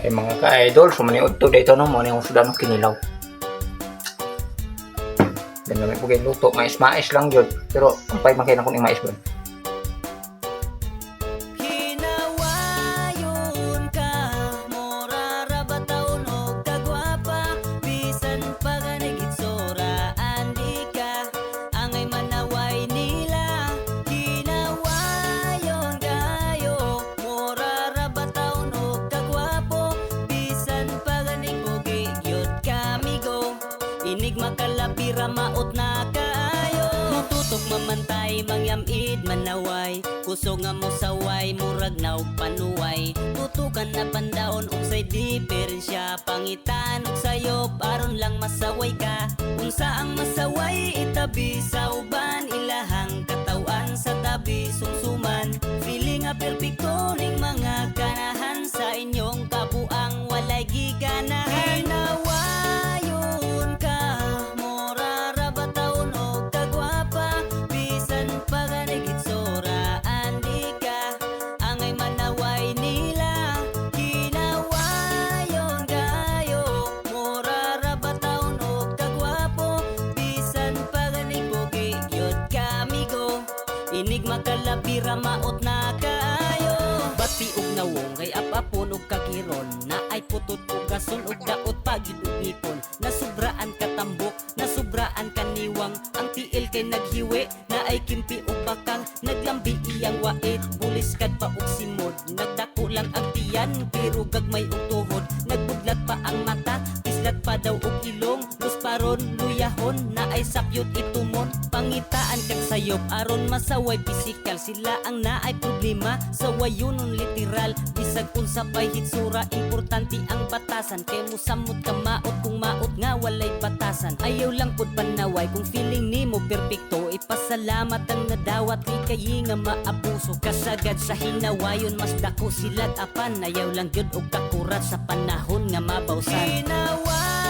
Ay mga ka-idol, sumaniod to dito no, muna yung sudan ng kinilaw. Dan namin po luto, mais lang yun. Pero ang pay makina ko ng mais ba? Hinawayon ka, mora ra ba taon og kagwapa, bisan pa ganigit soraan di ka, angay manaway nila. Hinawayon kayo, mora ra ba taon og kagwapo, bisan pa ganig pogi gyud kamigo, inig makalapira maot na kaayo. Mututok mamantay mangyamid manaway, kusog nga mo saway murag naog panuway, tutukan na pandaon unsay diferensya, pangitan og sayop aron lang masaway ka. Unsa ang masaway itabi sa uban, ilahang katawan sa tabi sumsuman, feeling nga perpekto ning mga ganahan sa inyong kabuang walay giganahan. Hinawayon ka, mora ra ba taon og kagwapa, bisan pa ganigit soraan di ka, angay manaway nila. Hinawayon kayo, mora ra ba taon og kagwapo, bisan pa ganig pogi gyud kamigo, inig makalabira maot na kaayo. Bati og nawong kay apapon og kakiron, na ay putot og gason og daot pagid og ngipon, nasubraan katambok, nasubraan kaniwang, ang tiil kay naghiwi, na ay kimpi og bakang, naglambi iyang wait, bulis kad pa og simod, nagdako lang ang tiyan, pero gagmay og tuhod, nagbudlat pa ang mata, kislat pa daw og ilong, lusparon luyahon, na ay sapyot itumon, pangitaan kag sayop aron masaway pisikal, sila ang naay problema, sawayonon literal, bisag unsa pay hitsura, importante ang batasan, kay musamot ka maot kung maot nga walay batasan, ayaw lang pud panaway, kung feeling nimo perpekto, ipasalamat ang nadawat, kay kayi nga maabuso, kasagad sa hinawayon, mas dako sila't apan, ayaw lang gyud og kakurat sa panahon nga mabawsan. Hinawayon